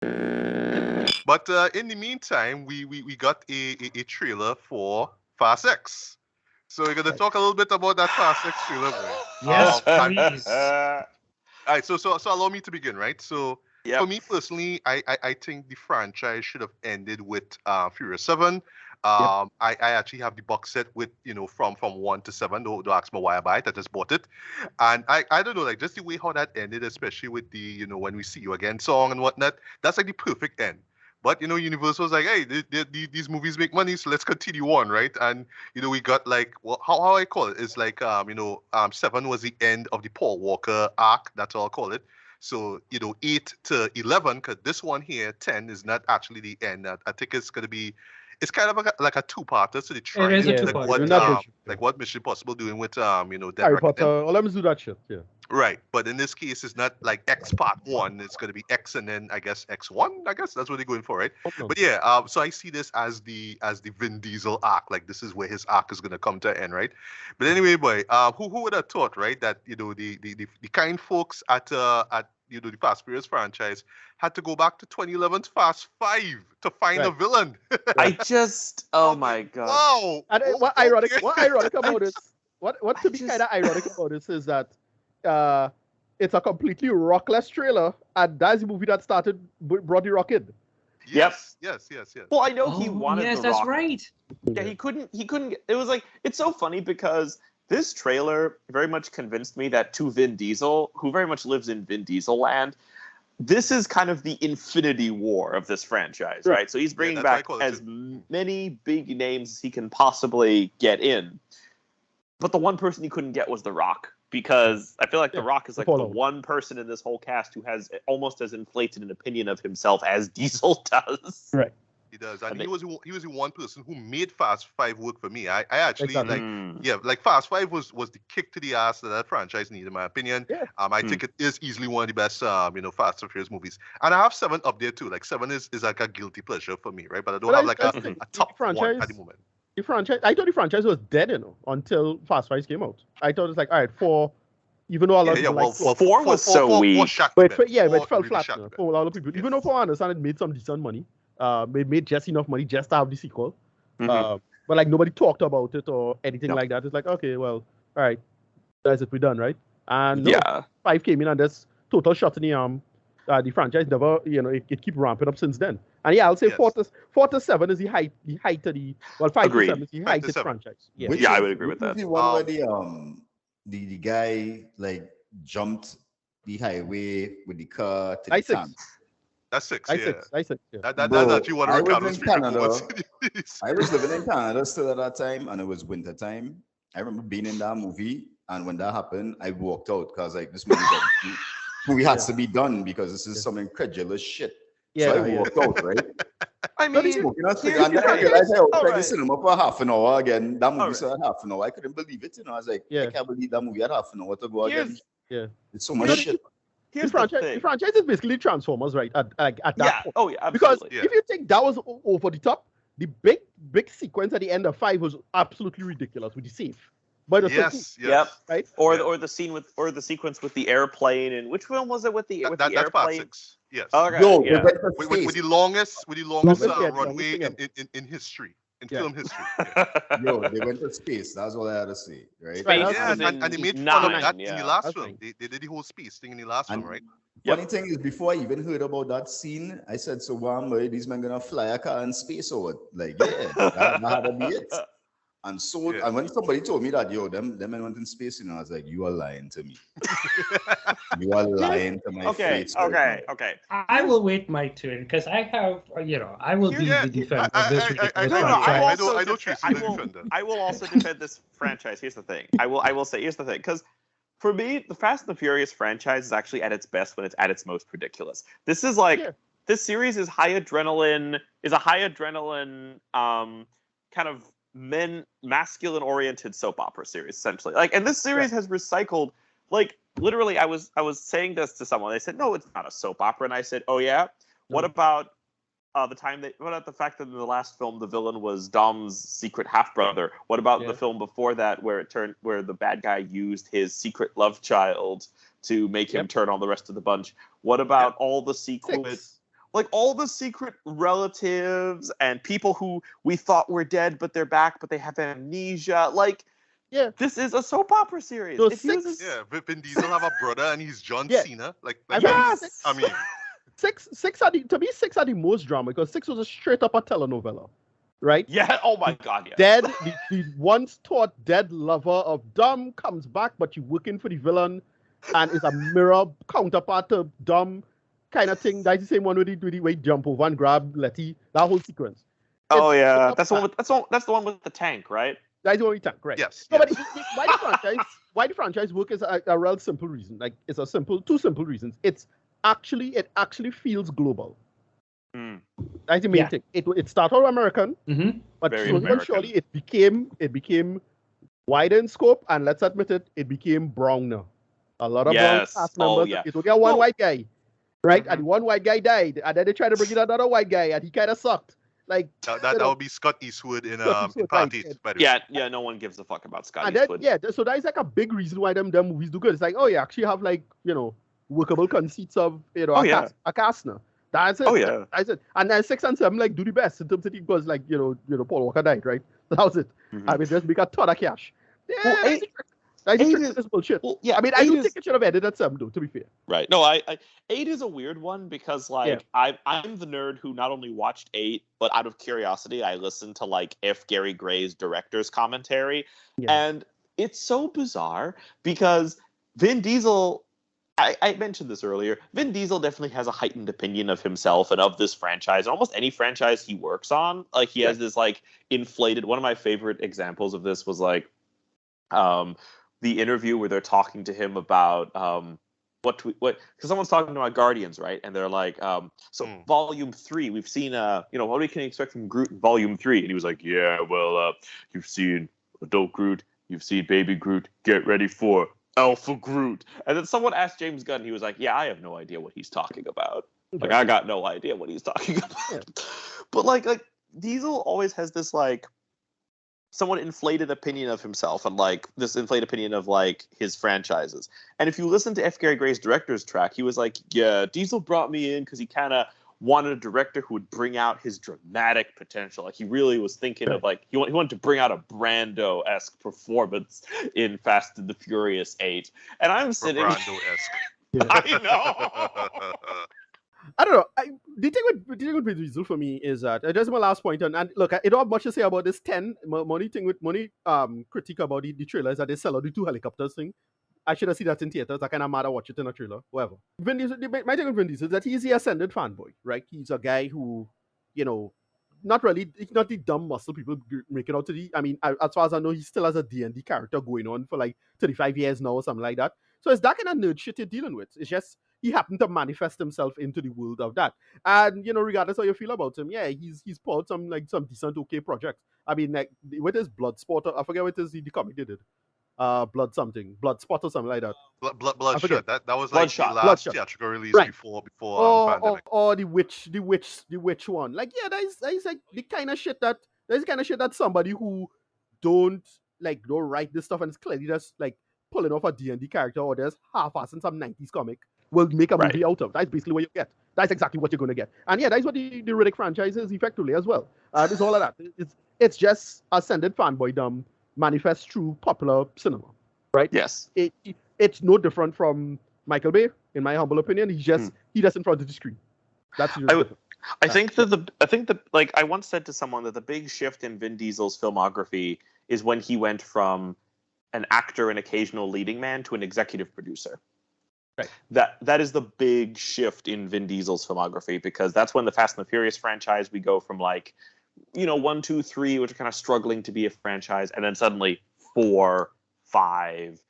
But in the meantime, we got a trailer for Fast X. So we're gonna talk a little bit about that Fast X trailer, boy. Yes, please. All right, so allow me to begin, right? So Yep. for me personally, I think the franchise should have ended with Furious 7. I actually have the box set with, from 1 to 7. Don't ask me why I buy it. I just bought it. And I don't know, like just the way how that ended, especially with the, When We See You Again song and whatnot, that's like the perfect end. But, Universal was like, hey, these movies make money, so let's continue on, right? And, we got like, well, how I call it is like, 7 was the end of the Paul Walker arc. That's all I call it. So, 8 to 11, because this one here, 10, is not actually the end. I think it's going to be, it's kind of like a two-parter. So they try is a like two-parter. what Mission Impossible doing with, Harry Potter. Oh, let me do that shit, yeah. Right, but in this case, it's not like X Part 1. It's going to be X and then, I guess, X1. I guess that's what they're going for, right? But yeah, so I see this as the Vin Diesel arc. Like, this is where his arc is going to come to an end, right? But anyway, boy, who would have thought, right, that, the kind folks at the Fast Furious franchise had to go back to 2011's Fast 5 to find a villain. I just, oh my God. Wow. And what ironic about this, what to be kind of ironic about this is that it's a completely rockless trailer, and that's the movie that brought the rock in. Yes. Well, I know he wanted yes, the that's rock. right. Yeah, he couldn't. It was like, it's so funny because this trailer very much convinced me that to Vin Diesel, who very much lives in Vin Diesel land, this is kind of the Infinity War of this franchise, right? So he's bringing back as many big names as he can possibly get in. But the one person he couldn't get was The Rock, because I feel like The Rock is like the one person in this whole cast who has almost as inflated an opinion of himself as Diesel does. Right. He does, and he was the one person who made Fast 5 work for me. I actually like Fast 5 was the kick to the ass that franchise needed, in my opinion. Yeah. I think it is easily one of the best Fast and Furious movies, and I have 7 up there too. Like 7 is like a guilty pleasure for me, right? But I don't have like a top franchise, one at the moment. The franchise, I thought the franchise was dead, until Fast 5 came out. I thought it was like, all right, 4. Even though a lot of people 4 was so weak. But it fell flat for a lot of people. Even though, for I understand, it made some decent money. It made just enough money just to have the sequel. But like nobody talked about it or anything like that. It's like, okay, well, all right, that's it, we're done, right? And 5 came in, and that's total shot in the arm. The franchise never, it keep ramping up since then. And I'll say 4 to 7 is the height of the 5 to 7 is the height of the franchise. Yeah, I would agree with that. The one where the guy like jumped the highway with the car to the tank. That's 6. I 6. That's actually one of Ricardo's favorite moments. I was living in Canada still at that time, and it was winter time. I remember being in that movie, and when that happened, I walked out because like this movie has to be done because this is some incredulous shit. Yeah, so I walked out, right? I mean, and then I realized I was the cinema for half an hour again. That movie started at half an hour. I couldn't believe it. I was like, I can't believe that movie had half an hour to go again. Yeah, it's so much shit. The franchise is basically Transformers, right? At that point. Oh, yeah, because if you think that was over the top, the big sequence at the end of 5 was absolutely ridiculous with the safe. But right? Or the scene or the sequence with the airplane, and which film was it with the airplane? That's part 6. Yes. Okay. With the longest runway in history. In film history. Yo, they went to space. That's all I had to say, right? And they made fun of that in the last film. They did the whole space thing in the last film, right? Funny thing is, before I even heard about that scene, I said, so these men gonna fly a car in space or what? Like, that had to be it. And and when somebody told me that, them men went in space, I was like, you are lying to me. You are lying to my face. Okay. I will wait my turn because I have, I will be the defender of this ridiculous franchise. I will also defend this franchise. Here's the thing. I will say, here's the thing. Because for me, the Fast and the Furious franchise is actually at its best when it's at its most ridiculous. This is like, this series is a high adrenaline, kind of masculine oriented soap opera series, essentially. Like, and this series has recycled, like, literally, I was saying this to someone. They said, no, it's not a soap opera. And I said, oh yeah? What about what about the fact that in the last film the villain was Dom's secret half brother? What about the film before that where the bad guy used his secret love child to make him turn on the rest of the bunch? What about all the sequels? like all the secret relatives and people who we thought were dead, but they're back, but they have amnesia. Like, this is a soap opera series. So Vin Diesel have a brother and he's John Cena. Yes! I mean... Six are the most drama, because 6 was a straight up a telenovela, right? Yeah. Oh my God. Yeah. Dead, the once thought dead lover of Dom comes back, but you working for the villain, and is a mirror counterpart to Dom, kind of thing. That's the same one with the way he jump over and grab Letty. That whole sequence. Oh yeah, that's the one with the tank, right? That's the only tank, right? Yes. No, but why the franchise work is a real simple reason. Like, it's two simple reasons. It actually feels global. That's the main thing. It started out American, but slowly but surely it became wider in scope, and let's admit it became browner. A lot of brown cast members. It was one white guy, right? And one white guy died, and then they tried to bring in another white guy, and he kind of sucked. Like that would be Scott Eastwood in Parties. Right. Yeah. No one gives a fuck about Scott Eastwood. So that is like a big reason why them movies do good. It's like, oh, you actually have, like, workable conceits of a cast now. That's it. Oh yeah. That's it. And then 6 and 7 like do the best in terms of it, because like Paul Walker died, right? So that was it. I mean, just make a ton of cash. Yeah. That's bullshit. Well, yeah, I mean, I do think it should have ended at 7 though, to be fair. Right. No, 8 is a weird one because like I'm the nerd who not only watched 8, but out of curiosity I listened to like F. Gary Gray's director's commentary, and it's so bizarre because Vin Diesel. I mentioned this earlier. Vin Diesel definitely has a heightened opinion of himself and of this franchise. Almost any franchise he works on, like he has this like inflated. One of my favorite examples of this was like the interview where they're talking to him about what because someone's talking about Guardians, right? And they're like, Volume 3, we've seen what we can expect from Groot in Volume 3, and he was like, yeah, well, you've seen adult Groot, you've seen baby Groot, get ready for Alpha Groot. And then someone asked James Gunn, he was like, yeah, I have no idea what he's talking about. Like, I got no idea what he's talking about. Yeah. But like Diesel always has this like somewhat inflated opinion of himself and like this inflated opinion of like his franchises. And if you listen to F. Gary Gray's director's track, he was like, yeah, Diesel brought me in because he kind of wanted a director who would bring out his dramatic potential. Like he really was thinking of like he wanted to bring out a Brando-esque performance in Fast and the Furious 8. And I'm sitting Brando-esque. I know. I don't know. The thing with Vin Diesel for me is that just my last point, and look, I don't have much to say about this 10 money critique about the trailer is that they sell out the 2 helicopters thing. I should have seen that in theaters. I kind of mad to watch it in a trailer, whatever. Vin Diesel, my thing with Vin Diesel is that he's the ascended fanboy, right? He's a guy who, not the dumb muscle people make it out to be. I mean, as far as I know, he still has a D&D character going on for like 35 years now or something like that. So it's that kind of nerd shit you're dealing with. It's just he happened to manifest himself into the world of that. And, regardless how you feel about him, he's pulled some decent, okay projects. I mean, like, with his Bloodsport, I forget what is the comic they did. Bloodspot or something like that. Bloodshot. That was like Bloodshot. the last theatrical release before pandemic. Or the witch one. Like, that is like the kind of shit that somebody who don't write this stuff and it's clearly just like pulling off a D&D character or just half-assing some 90s comic will make a movie out of. That's basically what you get. That's exactly what you're going to get. And that's what the Riddick franchise is effectively as well. It's all of that. It's just ascended fanboydom manifest through popular cinema, right? Yes. It's no different from Michael Bay, in my humble opinion. He just in front of the screen. That's I think that like I once said to someone that the big shift in Vin Diesel's filmography is when he went from an actor and occasional leading man to an executive producer. Right. That is the big shift in Vin Diesel's filmography, because that's when the Fast and the Furious franchise, we go from like 1, 2, 3, which are kind of struggling to be a franchise, and then suddenly 4, 5,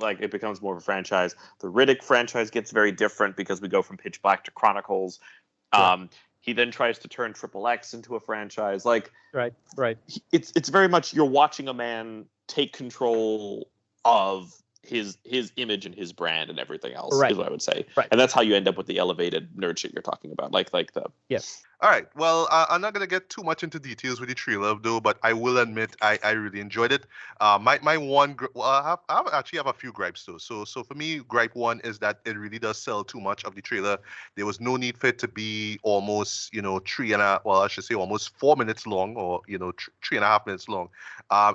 like it becomes more of a franchise. The Riddick franchise gets very different because we go from Pitch Black to Chronicles. Yeah. He then tries to turn Triple X into a franchise. Like, right. It's very much you're watching a man take control of his image and his brand and everything else, is what I would say. Right. And that's how you end up with the elevated nerd shit you're talking about. Like the... Yes. All right. Well, I'm not gonna get too much into details with the trailer though, but I will admit I really enjoyed it. My one well, actually have a few gripes though. So for me, gripe one is that it really does sell too much of the trailer. There was no need for it to be almost almost 4 minutes long, or 3.5 minutes long.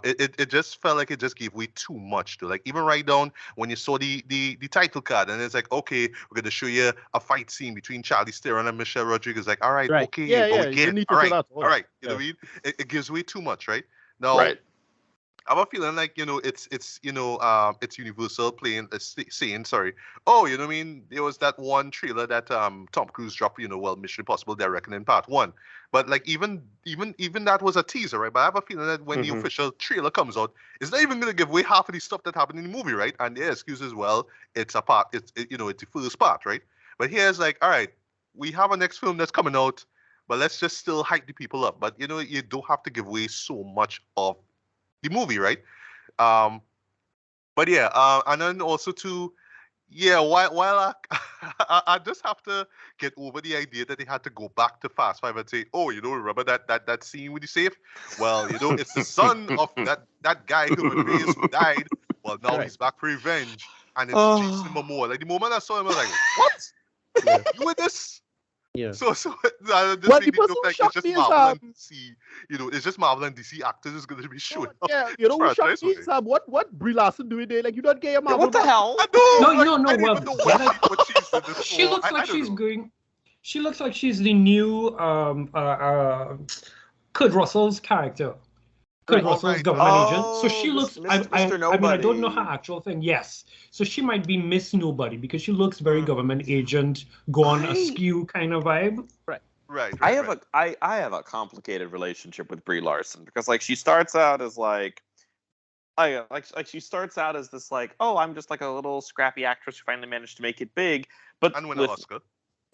It just felt like it just gave way too much to, like, even right down when you saw the title card, and it's like, okay, we're gonna show you a fight scene between Charlize Theron and Michelle Rodriguez. Like, all right. Okay, Yeah, but we you get need it. to All show right, that. all right. You know what I mean? It gives way too much, right? Now, Right. I have a feeling like it's Universal saying sorry. Oh, you know what I mean? There was that one trailer that Tom Cruise dropped. Mission Impossible: Dead Reckoning Part 1. But like even that was a teaser, right? But I have a feeling that when the official trailer comes out, it's not even gonna give away half of the stuff that happened in the movie, right? And their excuse as well, it's a part. It's the first part, right? But here's like, all right, we have a next film that's coming out, but let's just still hype the people up. But you don't have to give away so much of the movie, right? But yeah, and then also too, yeah, while I just have to get over the idea that they had to go back to Fast Five and say, oh, remember that scene with the safe? Well, it's the son of that guy who died. Well, now he's back for revenge, and it's Jason Momoa. Like, the moment I saw him, I was like, what? Yeah. You with this? Yeah. So just made me look like it's just Marvel and DC. It's just Marvel and DC actors is going to be showing up. Yeah, what shocked me is what Brie Larson doing there? Like, you don't get your Marvel. What the hell? She looks like she's going. She looks like she's the new Kurt Russell's character. Kurt Russell's government agent. So she looks. I mean, I don't know her actual thing. Yes. So she might be Miss Nobody because she looks very government agent, gone askew kind of vibe. Right. I have a complicated relationship with Brie Larson because, like, she starts out as she starts out as this, like, oh, I'm just like a little scrappy actress who finally managed to make it big, but and win an Oscar.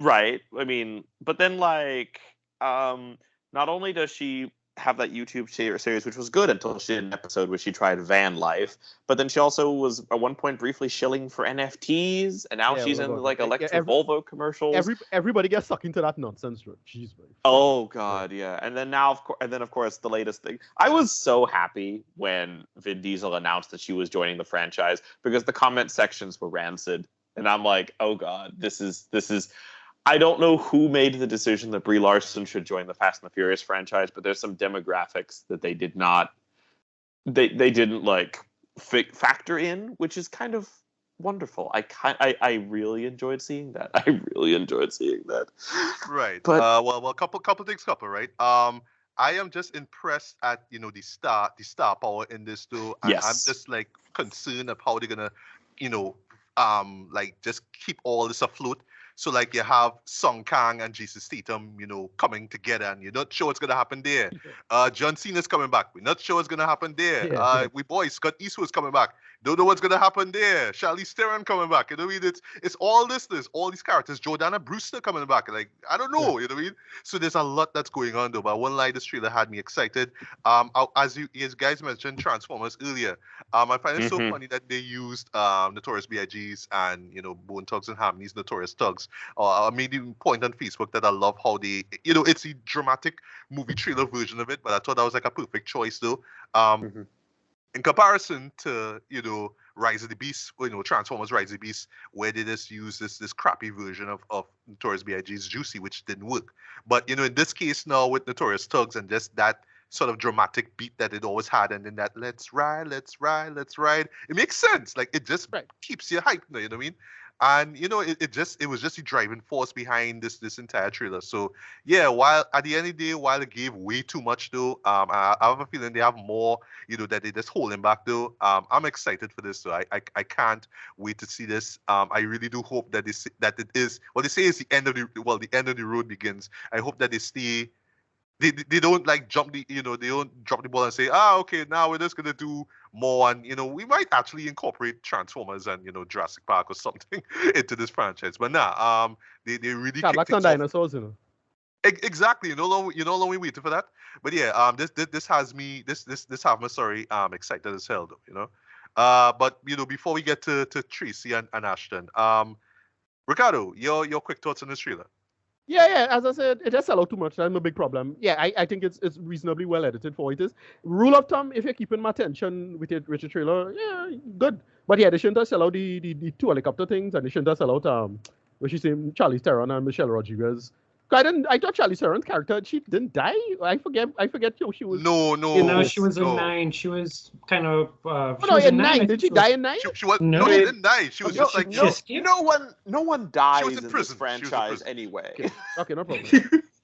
Right. I mean, but then, like, not only does she have that YouTube series, which was good until she did an episode where she tried van life, but then she also was at one point briefly shilling for NFTs, and now she's in like electric Volvo commercials. Everybody gets sucked into that nonsense. Jeez, man. Oh God, yeah. And then of course the latest thing. I was so happy when Vin Diesel announced that she was joining the franchise because the comment sections were rancid, and I'm like, oh God, this is. I don't know who made the decision that Brie Larson should join the Fast and the Furious franchise, but there's some demographics that they did not, they didn't like factor in, which is kind of wonderful. I really enjoyed seeing that. Right. But well, couple things, right? I am just impressed at the star power in this too, and yes. I'm just like concerned of how they're gonna, like just keep all this afloat. So, like, you have Song Kang and Jason Statham, coming together, and you're not sure what's going to happen there. John Cena's coming back. We're not sure what's going to happen there. Scott Eastwood's coming back. Don't know what's going to happen there. Charlize Theron coming back. It's all this. There's all these characters. Jordana Brewster coming back. Like, I don't know. You know what I mean? So there's a lot that's going on, though. But I won't lie, this trailer had me excited. As you guys mentioned Transformers earlier, I find it so funny that they used Notorious B.I.G.'s and, Bone Thugs and Harmony's Notorious Thugs. I made a point on Facebook that I love how they, it's a dramatic movie trailer version of it, but I thought that was like a perfect choice, though. In comparison to, Rise of the Beast, Transformers Rise of the Beast, where they just use this crappy version of Notorious B.I.G.'s Juicy, which didn't work. But, in this case now with Notorious Thugs and just that sort of dramatic beat that it always had, and then that let's ride, it makes sense. Like, it just keeps you hyped, you know what I mean? And it was just the driving force behind this entire trailer. So yeah, while at the end of the day, while it gave way too much though, I have a feeling they have more, that they just holding back though. I'm excited for this, so I can't wait to see this. I really do hope that it is what they say is the end of the road begins. I hope that they stay. They don't like jump the they don't drop the ball and say, okay, now we're just gonna do more, and we might actually incorporate Transformers and Jurassic Park or something into this franchise. But they really like some dinosaurs, Exactly. Long we waited for that. But yeah, this has me excited as hell though, But before we get to Tracy and Ashton, Ricardo, your quick thoughts on this trailer. Yeah. As I said, it just sell out too much. That's a big problem. Yeah, I think it's reasonably well edited for what it is. Rule of thumb: if you're keeping my attention with your trailer, yeah, good. But yeah, they shouldn't have sell out the two helicopter things, and they shouldn't have sell out what she saying, Charlize Theron and Michelle Rodriguez. I thought Charlize Theron's character, she didn't die. I forget how she was. No, she was in 9. She was kind of. In 9. Did she die in 9? She was no, she didn't die. She was just like no one dies in this franchise anyway. Okay, no problem.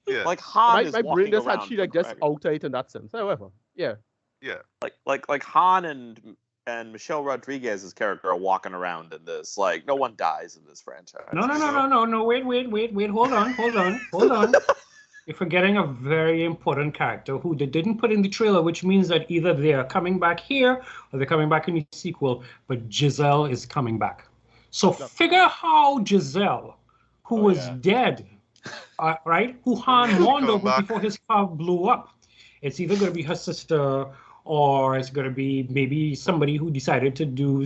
Yeah. Like Han is my brain just had around she like just outright in that sense. However, yeah. Like Han and Michelle Rodriguez's character are walking around in this. Like, no one dies in this franchise. No. Wait. Hold on. You're forgetting a very important character who they didn't put in the trailer, which means that either they are coming back here or they're coming back in the sequel. But Giselle is coming back. So figure how Giselle, who was dead, right? Who Han warned over before his car blew up. It's either going to be her sister, or it's going to be maybe somebody who decided to do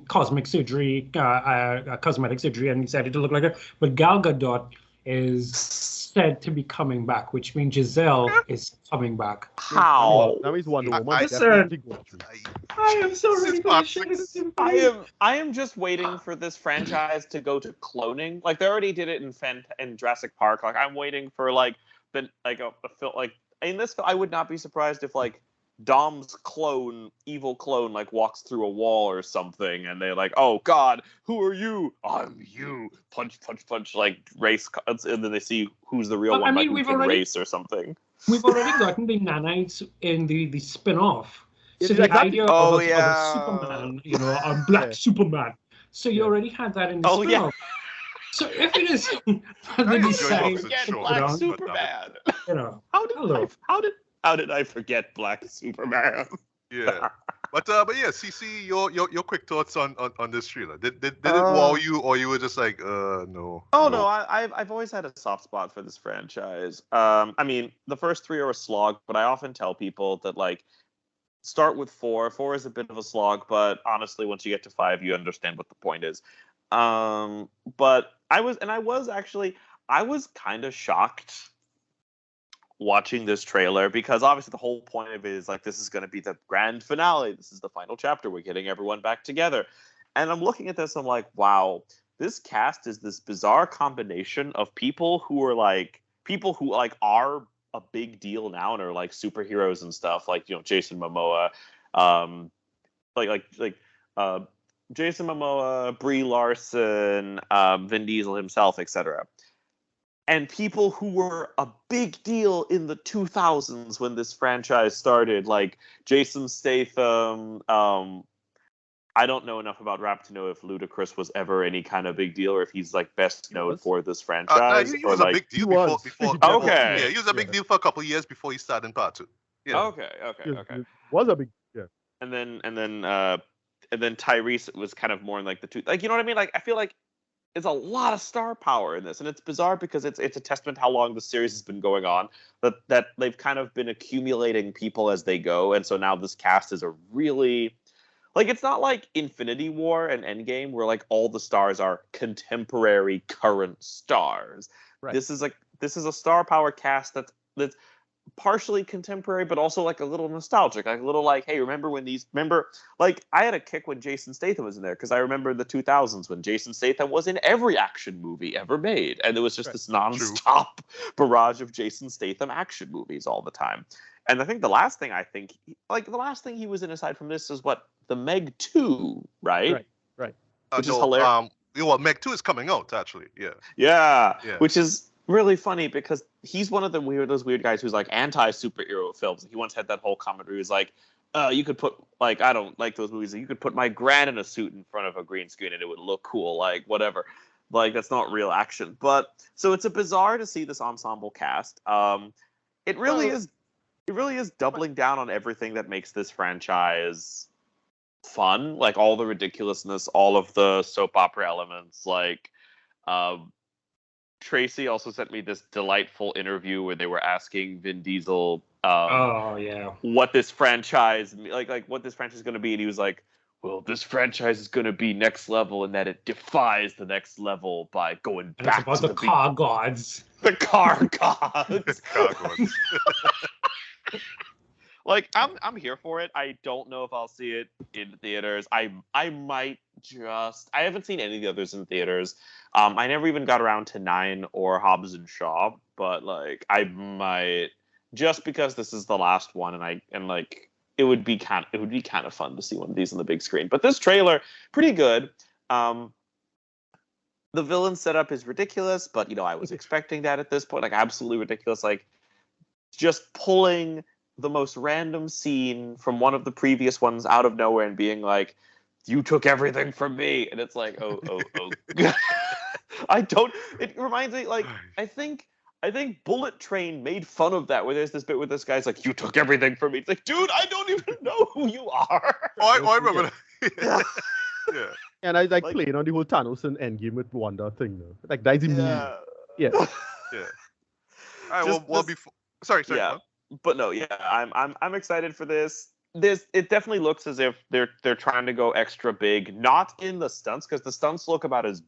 cosmetic surgery and decided to look like her. But Gal Gadot is said to be coming back, which means Giselle is coming back. How? That means Wonder Woman. I am so ready for this. I am just waiting for this franchise to go to cloning. Like, they already did it in Jurassic Park. Like, I'm waiting for a film like in this. I would not be surprised if like Dom's evil clone, like walks through a wall or something, and they're like, "Oh God, who are you? I'm you." Punch, like race, and then they see who's the real one, like who can race or something. We've already gotten the nanites in the spin-off. So the idea of a Superman, a black Superman. So you already had that in the spin-off. So if it is the design, Black Superman. How did I forget Black Superman? Yeah, but yeah, CC, your quick thoughts on this trailer. Did it wow you, or you were just like, no? Oh no, I've always had a soft spot for this franchise. I mean, the first 3 are a slog, but I often tell people that like start with 4. 4 is a bit of a slog, but honestly, once you get to 5, you understand what the point is. But I was kind of shocked watching this trailer, because obviously the whole point of it is like, this is going to be the grand finale. This is the final chapter. We're getting everyone back together. And I'm looking at this, I'm like, wow, this cast is this bizarre combination of people who are are a big deal now and are like superheroes and stuff, like, Jason Momoa, Jason Momoa, Brie Larson, Vin Diesel himself, etc. And people who were a big deal in the 2000s when this franchise started, like Jason Statham. I don't know enough about rap to know if Ludacris was ever any kind of big deal, or if he's like best known for this franchise. He was a big deal before. Okay. Yeah, he was a big deal for a couple of years before he started in part 2. Yeah. Okay. It was a big And then Tyrese was kind of more in like the two, like, you know what I mean? Like, I feel like it's a lot of star power in this, and it's bizarre because it's a testament to how long the series has been going on, that they've kind of been accumulating people as they go, and so now this cast is a really, like, it's not like Infinity War and Endgame where like all the stars are contemporary current stars. Right. This is a star power cast that's partially contemporary, but also like a little nostalgic, like a little like, hey, remember like I had a kick when Jason Statham was in there, because I remember the 2000s when Jason Statham was in every action movie ever made, and it was just this non-stop barrage of Jason Statham action movies all the time. And I think the last thing he was in aside from this is the Meg 2, right? Right. Which is hilarious. Well, Meg 2 is coming out, actually. Yeah. Which is really funny because he's one of those weird guys who's like anti-superhero films. He once had that whole comment where he was like, you could put, like, I don't like those movies. You could put my gran in a suit in front of a green screen and it would look cool, like, whatever. Like, that's not real action. But so it's bizarre to see this ensemble cast. It really is doubling down on everything that makes this franchise fun, like all the ridiculousness, all of the soap opera elements. Like, Tracy also sent me this delightful interview where they were asking Vin Diesel, what this franchise, what this franchise is going to be, and he was like, well, this franchise is going to be next level in that it defies the next level by going back to the car gods. The car gods. The car gods. Like, I'm here for it. I don't know if I'll see it in theaters. I might just... I haven't seen any of the others in theaters. I never even got around to 9 or Hobbs and Shaw, but like I might, just because this is the last one, and like it would be kind of fun to see one of these on the big screen. But this trailer, pretty good. The villain setup is ridiculous, but I was expecting that at this point, like absolutely ridiculous. Like just pulling the most random scene from one of the previous ones out of nowhere and being like, "You took everything from me," and it's like, oh. It reminds me, like, I think Bullet Train made fun of that, where there's this bit where this guy's like, "You took everything from me." It's like, dude, I don't even know who you are. I remember that. Yeah. And I like playing on the whole Thanos and Endgame with Wanda thing, though. Like, that's a meme. Yeah. All right, well, before... Sorry. Yeah. But no, I'm excited for this. It definitely looks as if they're trying to go extra big, not in the stunts, because the stunts look about as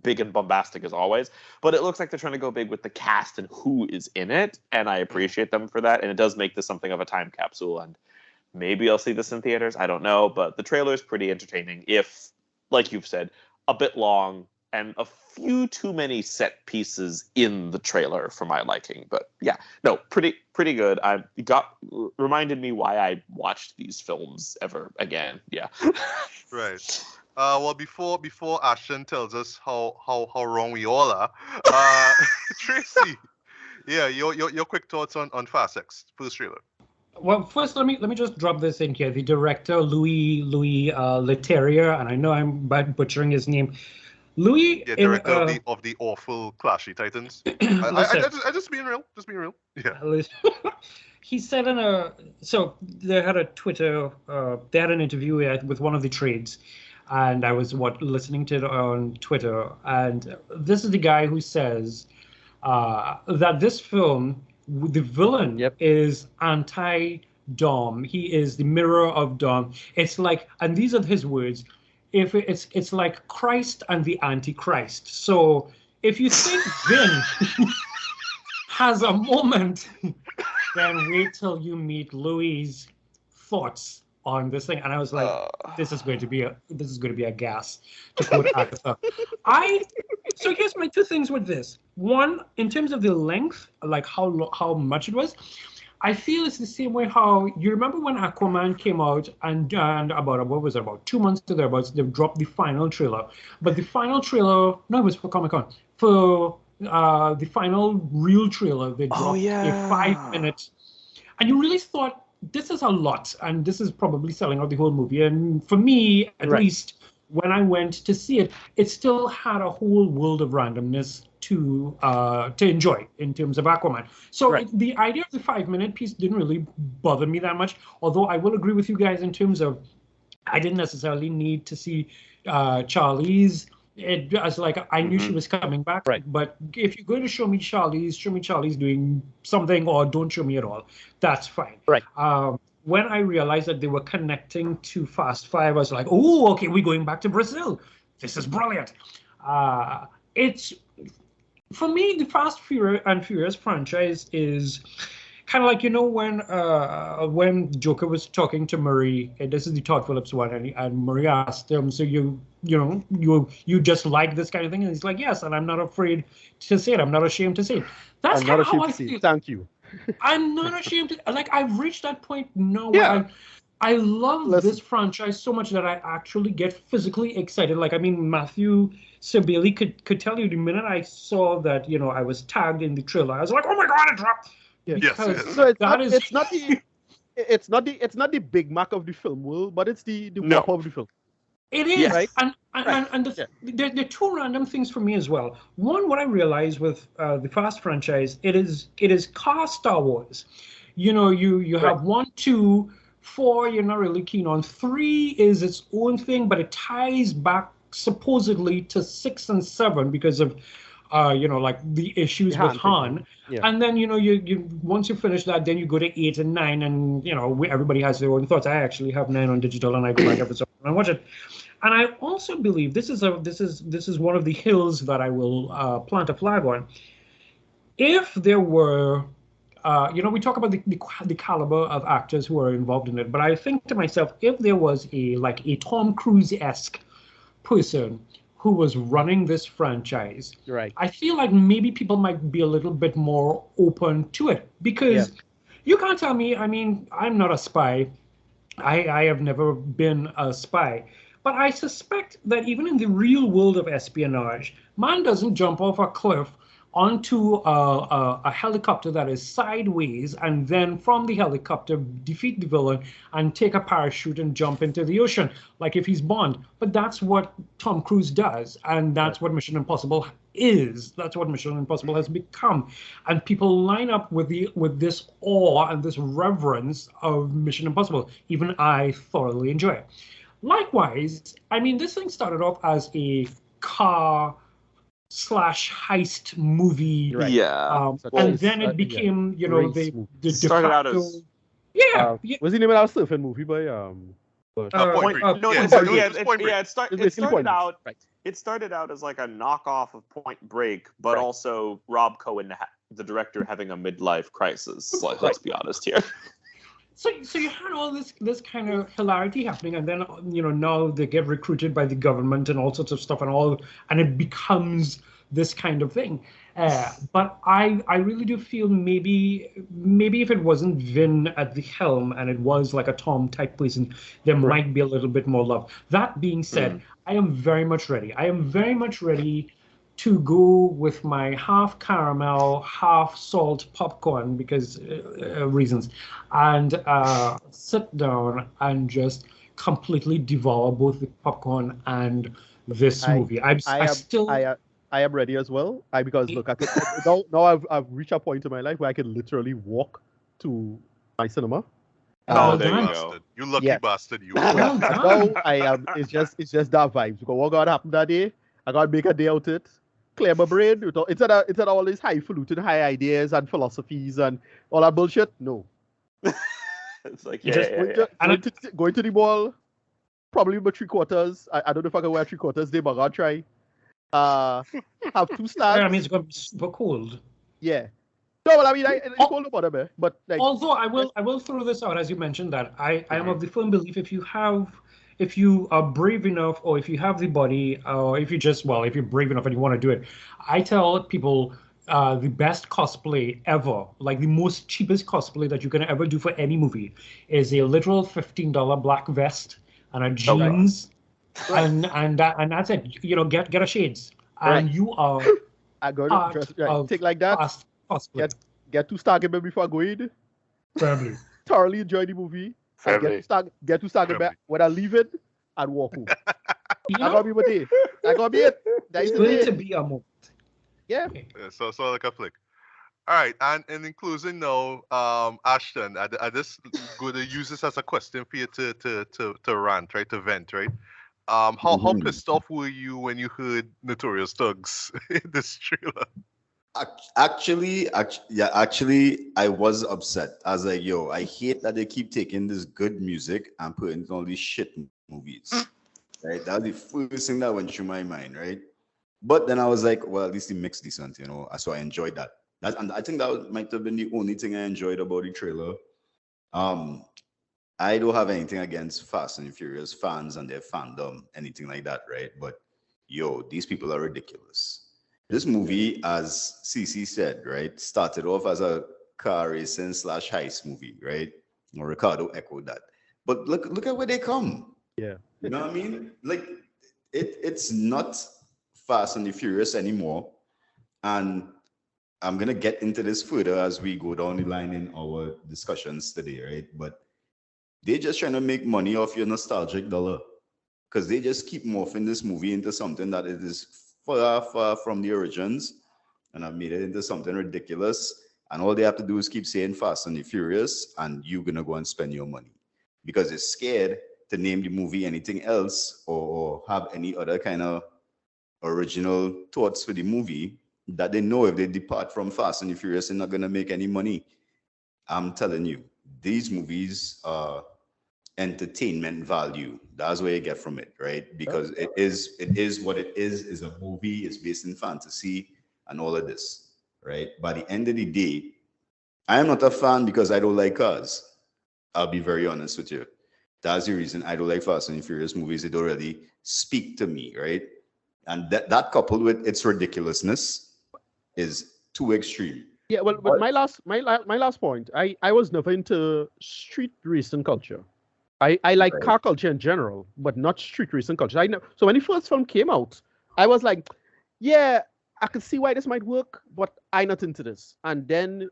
big and bombastic as always, but it looks like they're trying to go big with the cast and who is in it, and I appreciate them for that. And it does make this something of a time capsule, and maybe I'll see this in theaters. I don't know, but the trailer is pretty entertaining, if, like you've said, a bit long and a few too many set pieces in the trailer for my liking. But yeah, no, pretty good. Reminded me why I watched these films ever again. Yeah. Right. Well, before Ashton tells us how wrong we all are, Tracy, yeah, your quick thoughts on Fast X for this trailer. Well, first, let me just drop this in here. The director, Louis Leterrier, and I know I'm butchering his name. Louis, director of the awful Clashy Titans. I just being real. Yeah. He said so they had a Twitter, they had an interview with one of the trades, and I was listening to it on Twitter, and this is the guy who says that this film, the villain is anti-Dom. He is the mirror of Dom. It's like, and these are his words, if it's like Christ and the Antichrist. So if you think Vin has a moment, then wait till you meet Louis' thoughts on this thing. And I was like, this is going to be a gas, to quote Agatha. So here's my two things with this. One, in terms of the length, like how much it was, I feel it's the same way how you remember when Aquaman came out and about 2 months to thereabouts, they dropped the final trailer. But the final trailer, no, it was for Comic-Con. For the final real trailer, they dropped a 5-minute, and you really thought, this is a lot, and this is probably selling out the whole movie. And for me, at least, when I went to see it, it still had a whole world of randomness to enjoy in terms of Aquaman. So the idea of the 5-minute piece didn't really bother me that much, although I will agree with you guys in terms of I didn't necessarily need to see Charlize. It was like I knew she was coming back, but if you're going to show me Charlize doing something, or don't show me at all, that's fine. When I realized that they were connecting to Fast 5, I was like, oh, okay, we're going back to Brazil. This is brilliant. It's, for me, the Fast and Furious franchise is kind of like, when Joker was talking to Murray, this is the Todd Phillips one, and Murray asked him, so you just like this kind of thing? And he's like, yes, and I'm not afraid to say it. I'm not ashamed to say it. That's kind of how I feel. Thank you. I'm not ashamed to, like, I've reached that point now where I love this franchise so much that I actually get physically excited. Like, I mean, Matthew Sebeli could tell you the minute I saw that, I was tagged in the trailer, I was like, oh my God, it dropped. Yes. So it's not the Big Mac of the film world, but it's the Whopper of the film. It is, right? And there are two random things for me as well. One, what I realized with the Fast franchise, it is car Star Wars. You have 1, 2, 4. You're not really keen on. 3 is its own thing, but it ties back supposedly to 6 and 7 because of like the issues with Han. Yeah. And then, you once you finish that, then you go to 8 and 9, and, everybody has their own thoughts. I actually have 9 on digital, and I go back every so often and watch it. And I also believe this is one of the hills that I will plant a flag on. If there were, we talk about the caliber of actors who are involved in it, but I think to myself, if there was a Tom Cruise-esque person who was running this franchise, right, I feel like maybe people might be a little bit more open to it, because you can't tell me, I mean, I'm not a spy. I have never been a spy. But I suspect that even in the real world of espionage, man doesn't jump off a cliff onto a helicopter that is sideways, and then from the helicopter defeat the villain and take a parachute and jump into the ocean, like if he's Bond. But that's what Tom Cruise does, and that's what Mission Impossible is. That's what Mission Impossible has become. And people line up with this awe and this reverence of Mission Impossible. Even I thoroughly enjoy it. Likewise, I mean, this thing started off as a car/heist movie, and then it became, the started out as was the name of our surfing movie by It started out as like a knockoff of Point Break, but also Rob Cohen, the director, having a midlife crisis. Like, let's be honest here. So you had all this kind of hilarity happening, and then now they get recruited by the government and all sorts of stuff, and it becomes this kind of thing. But I really do feel maybe if it wasn't Vin at the helm and it was like a Tom type person, there might be a little bit more love. That being said, I am very much ready. I am very much ready to go with my half caramel, half salt popcorn, because reasons, and sit down and just completely devour both the popcorn and this movie. I am ready as well. Because look, now I've reached a point in my life where I can literally walk to my cinema. There you go. You lucky bastard, you. Now I am. It's just that vibes. Because what God happened that day, I gotta make a day out of it. Clear my brain. Instead of all these highfalutin high ideas and philosophies and all that bullshit. No. It's like going to the ball. Probably about 3/4. I don't know if I can wear 3/4 day, but I'll try. Have 2 stars. I mean, it's gonna be super cold. Yeah. No, well, I mean, it's cold about it, but like. Although I will throw this out, as you mentioned, that I am of the firm belief, if you are brave enough, or if you have the body, or if you're brave enough and you want to do it, I tell people the best cosplay ever, like the most cheapest cosplay that you can ever do for any movie, is a literal $15 black vest and a jeans, and that's it. Get a shades, and you are. I go to dress, take like that. Get to Stargate before I go in. Family. Thoroughly enjoy the movie. Get to Stargate when I leave it and walk home. I gotta be with it. I gotta be it. It's going to be a moment. Yeah. So like a flick. All right, and in closing now, Ashton, I just going to use this as a question for you to rant, right, to vent, right? How pissed off were you when you heard Notorious Thugs in this trailer? Actually, I was upset. I was like, yo, I hate that they keep taking this good music and putting it on these shit movies. Right? That was the first thing that went through my mind, right? But then I was like, well, at least it makes decent, so I enjoyed that. And I think that might have been the only thing I enjoyed about the trailer. I don't have anything against Fast and Furious fans and their fandom, anything like that, right? But yo, these people are ridiculous. This movie, as CC said, right, started off as a car racing / heist movie, right? Or Ricardo echoed that. But look at where they come. Yeah. You know what I mean? Like, it's not Fast and the Furious anymore. And I'm going to get into this further as we go down the line in our discussions today, right? But they're just trying to make money off your nostalgic dollar. Because they just keep morphing this movie into something that it is far from the origins, and I've made it into something ridiculous. And all they have to do is keep saying Fast and the Furious, and you're gonna go and spend your money because they're scared to name the movie anything else or have any other kind of original thoughts for the movie that they know if they depart from Fast and the Furious, they're not going to make any money. I'm telling you, these movies are entertainment value. That's where you get from it, right? Because it is what it is a movie. It's based in fantasy and all of this, right? By the end of the day, I am not a fan because I don't like cars. I'll be very honest with you. That's the reason I don't like Fast and Furious movies. They don't really speak to me, right? And that coupled with its ridiculousness is too extreme. Yeah, well, but my last point, I was never into street racing culture. I like car culture in general, but not street racing culture. I know. So when the first film came out, I was like, yeah, I can see why this might work, but I'm not into this. And then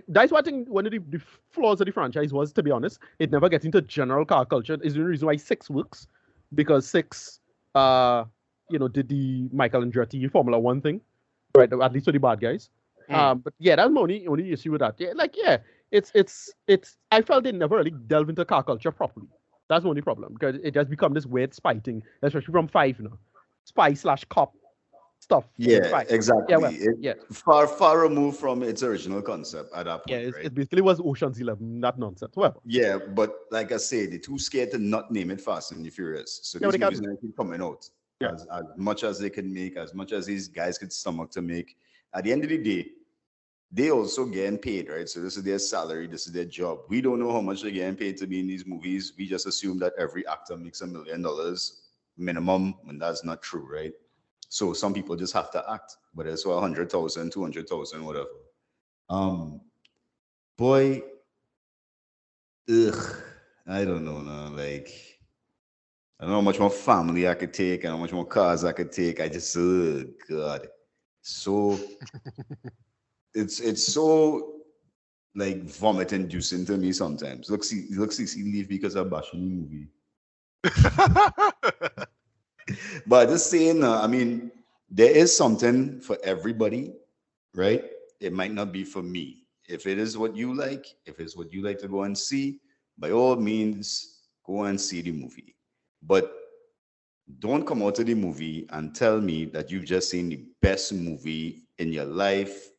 that's what I think one of the flaws of the franchise was, to be honest. It never gets into general car culture. Is the reason why 6 works, because 6, did the Michael Andretti Formula 1 thing, right? At least for the bad guys. But yeah, that's my only issue with that. Yeah, it's. I felt they never really delved into car culture properly. That's the only problem, because it just become this weird spy thing, especially from 5 now. Spy/cop stuff. Yeah, exactly. Yeah, far removed from its original concept at that point. Yeah, right? It basically was Ocean's 11, that nonsense. Well. Yeah, but like I say, they're too scared to not name it Fast and the Furious. So these movies are keep coming out. Yeah. As much as they can make, as much as these guys could stomach to make. At the end of the day, they also getting paid, right? So this is their salary, this is their job. We don't know how much they're getting paid to be in these movies. We just assume that every actor makes $1 million minimum, when that's not true, right? So some people just have to act, whether it's 100,000, 200,000, whatever. Boy, I don't know now. Like, I don't know how much more family I could take and how much more cars I could take. I just, God. So it's so like vomit inducing to me sometimes. Look, see, leave because I'm bashing the movie. But just saying, I mean, there is something for everybody, right? It might not be for me. If it is what you like, if it's what you like to go and see, by all means, go and see the movie. But don't come out of the movie and tell me that you've just seen the best movie in your life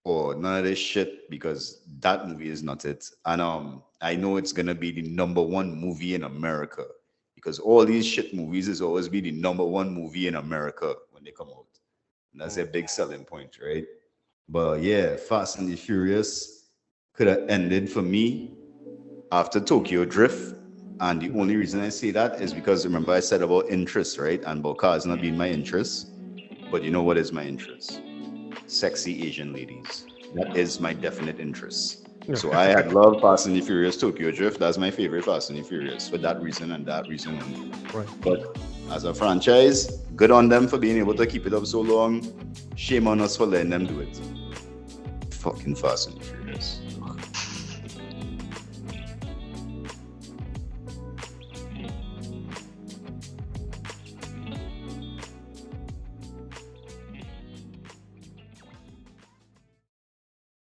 or none of this shit, because that movie is not it. And I know it's gonna be the #1 movie in America, because all these shit movies is always be the #1 movie in America when they come out. And that's a big selling point, right? But yeah, Fast and the Furious could have ended for me after Tokyo Drift. And the only reason I say that is because, remember, I said about interest, right? And about cars not being my interest. But you know what is my interest? Sexy Asian ladies. That is my definite interest. So I had loved Fast and the Furious Tokyo Drift. That's my favorite Fast and the Furious for that reason and that reason only. Right. But as a franchise, good on them for being able to keep it up so long. Shame on us for letting them do it. Fucking Fast and the Furious.